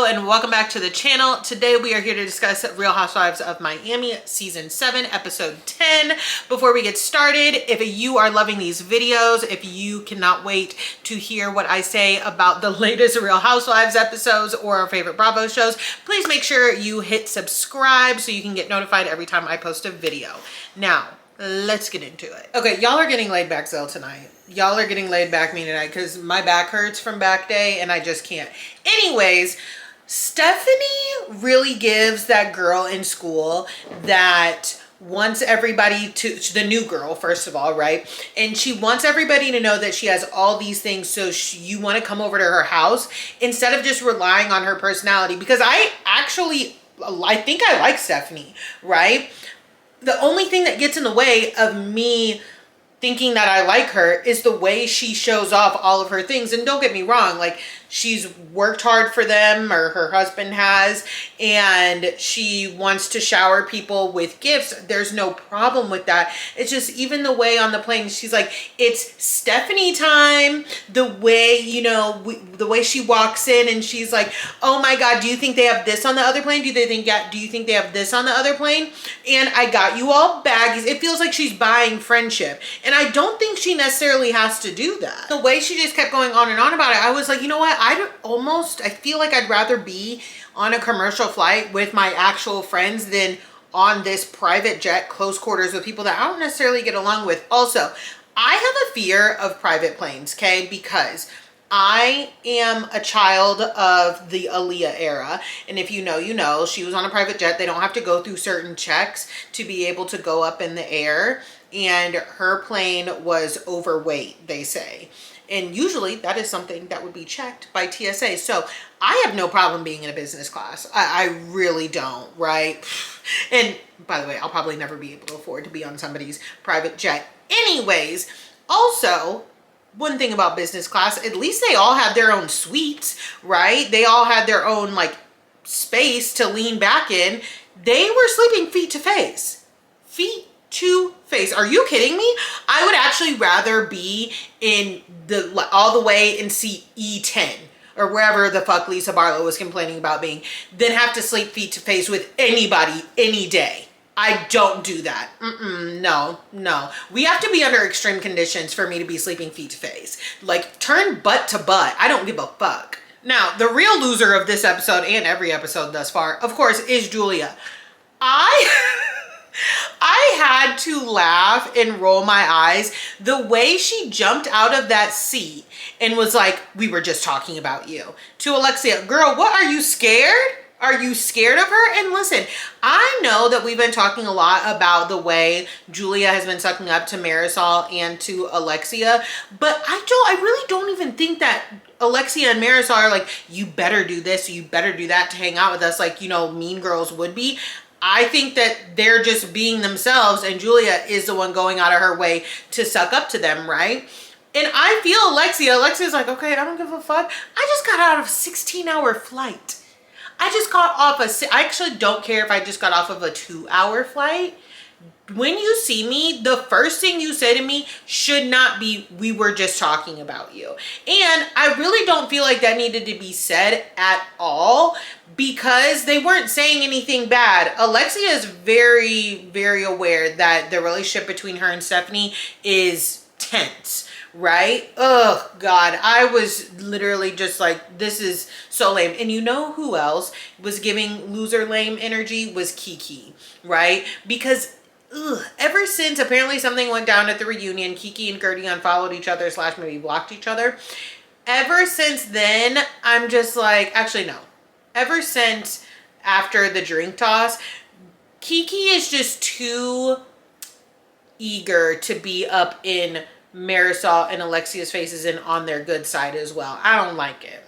and welcome back to the channel. Today we are here to discuss Real Housewives of Miami season 7 episode 10. Before we get started, if you are loving these videos, if you cannot wait to hear what I say about the latest Real Housewives episodes or our favorite Bravo shows, please make sure you hit subscribe so you can get notified every time I post a video. Now let's get into it. Okay, y'all are getting laid back Zell tonight. Y'all are getting laid back me tonight because my back hurts from back day and I just can't. Anyways, Stephanie really gives that girl in school that wants everybody to, the new girl, first of all, right? And she wants everybody to know that she has all these things, so you want to come over to her house instead of just relying on her personality. Because I think I like Stephanie, right? The only thing that gets in the way of me thinking that I like her is the way she shows off all of her things. And don't get me wrong, like, she's worked hard for them, or her husband has, and she wants to shower people with gifts. There's no problem with that. It's just even the way on the plane, she's like, it's Stephanie time. The way, you know, the way she walks in and she's like, oh my God, do you think they have this on the other plane? Do you think they have this on the other plane? And I got you all baggies. It feels like she's buying friendship. And I don't think she necessarily has to do that. The way she just kept going on and on about it, I was like, you know what? I feel like I'd rather be on a commercial flight with my actual friends than on this private jet close quarters with people that I don't necessarily get along with. Also, I have a fear of private planes, okay? Because I am a child of the Aaliyah era. And if you know, you know, she was on a private jet. They don't have to go through certain checks to be able to go up in the air. And her plane was overweight, they say. And usually that is something that would be checked by TSA. So I have no problem being in a business class. I really don't, right? And by the way, I'll probably never be able to afford to be on somebody's private jet. Anyways, also, one thing about business class, at least they all had their own suites, right? They all had their own like space to lean back in. They were sleeping feet to face. Feet to face. Are you kidding me? I would actually rather be in all the way in seat E10 or wherever the fuck Lisa Barlow was complaining about being than have to sleep feet to face with anybody any day. I don't do that. No. We have to be under extreme conditions for me to be sleeping feet to face. Like, turn butt to butt. I don't give a fuck. Now, the real loser of this episode and every episode thus far, of course, is Julia. I had to laugh and roll my eyes the way she jumped out of that seat and was like, we were just talking about you. To Alexia, girl, what, are you scared? Are you scared of her? And listen, I know that we've been talking a lot about the way Julia has been sucking up to Marisol and to Alexia, but I really don't even think that Alexia and Marisol are like, you better do this, you better do that to hang out with us, like, you know, mean girls would be. I think that they're just being themselves, and Julia is the one going out of her way to suck up to them, right? And I feel Alexia's like, okay, I don't give a fuck. I just got out of a 16-hour flight. I actually don't care if I just got off of a 2-hour flight. When you see me, the first thing you say to me should not be, we were just talking about you. And I really don't feel like that needed to be said at all because they weren't saying anything bad. Alexia is very, very aware that the relationship between her and Stephanie is tense, right? Oh God, I was literally just like, this is so lame. And you know who else was giving loser lame energy was Kiki, right? Because ever since apparently something went down at the reunion, Kiki and Gertie unfollowed each other / maybe blocked each other. Ever since then, I'm just like, actually no. Ever since after the drink toss, Kiki is just too eager to be up in Marisol and Alexia's faces and on their good side as well. I don't like it.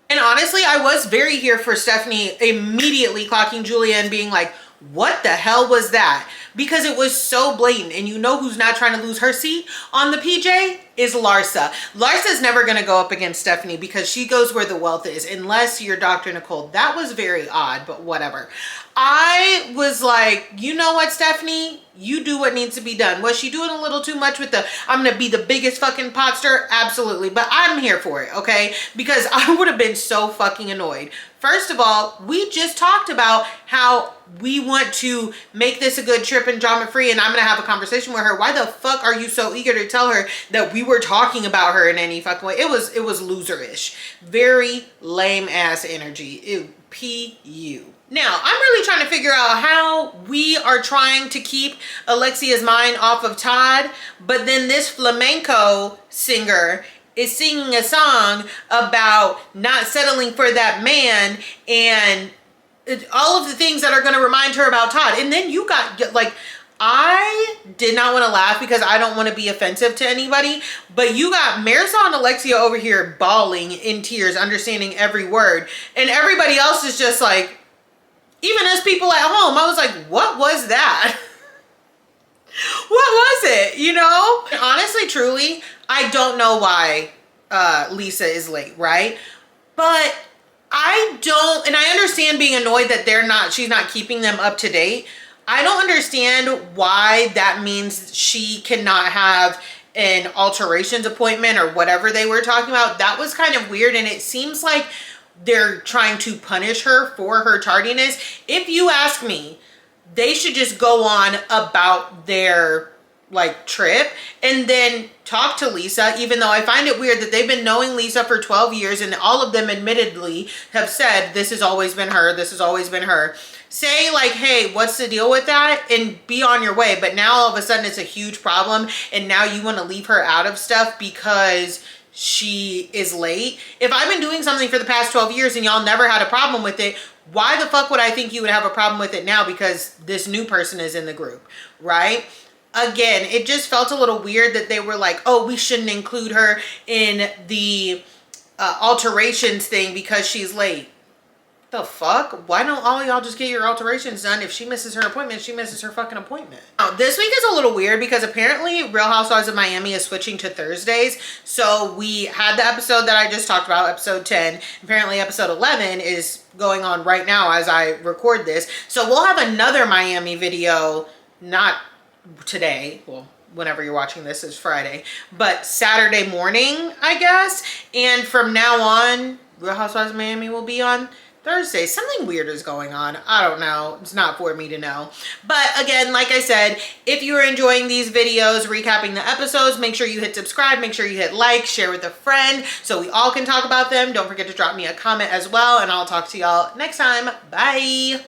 And honestly, I was very here for Stephanie immediately clocking Julia and being like, what the hell was that? Because it was so blatant. And you know who's not trying to lose her seat on the PJ is Larsa. Larsa's never going to go up against Stephanie because she goes where the wealth is, unless you're Dr. Nicole. That was very odd, but whatever. I was like, you know what, Stephanie? You do what needs to be done. Was she doing a little too much with the, I'm going to be the biggest fucking pot stir? Absolutely. But I'm here for it, okay? Because I would have been so fucking annoyed. First of all, we just talked about how we want to make this a good trip and drama free, and I'm gonna have a conversation with her. Why the fuck are you so eager to tell her that we were talking about her in any fucking way? It was loserish. Very lame ass energy. Ew, P.U. Now, I'm really trying to figure out how we are trying to keep Alexia's mind off of Todd, but then this flamenco singer is singing a song about not settling for that man and all of the things that are going to remind her about Todd. And then you got, like, I did not want to laugh because I don't want to be offensive to anybody, but you got Marisol and Alexia over here bawling in tears, understanding every word. And everybody else is just like, even as people at home, I was like, what was that? What was it? You know? Honestly, truly, I don't know why Lisa is late, right? But I don't, and I understand being annoyed that she's not keeping them up to date. I don't understand why that means she cannot have an alterations appointment or whatever they were talking about. That was kind of weird, and it seems like they're trying to punish her for her tardiness. If you ask me, they should just go on about their like trip and then talk to Lisa, even though I find it weird that they've been knowing Lisa for 12 years and all of them admittedly have said, this has always been her, this has always been her. Say like, hey, what's the deal with that? And be on your way. But now all of a sudden it's a huge problem and now you want to leave her out of stuff because she is late. If I've been doing something for the past 12 years and y'all never had a problem with it, why the fuck would I think you would have a problem with it now because this new person is in the group, right? Again, it just felt a little weird that they were like, oh, we shouldn't include her in the alterations thing because she's late. The fuck? Why don't all y'all just get your alterations done? If she misses her appointment, she misses her fucking appointment. This week is a little weird because apparently Real Housewives of Miami is switching to Thursdays. So we had the episode that I just talked about, episode 10. Apparently episode 11 is going on right now as I record this. So we'll have another Miami video, not today, well, whenever you're watching this is Friday, but Saturday morning, I guess. And from now on, Real Housewives of Miami will be on Thursday. Something weird is going on. I don't know. It's not for me to know. But again, like I said, if you're enjoying these videos, recapping the episodes, make sure you hit subscribe, make sure you hit like, share with a friend so we all can talk about them. Don't forget to drop me a comment as well, and I'll talk to y'all next time. Bye.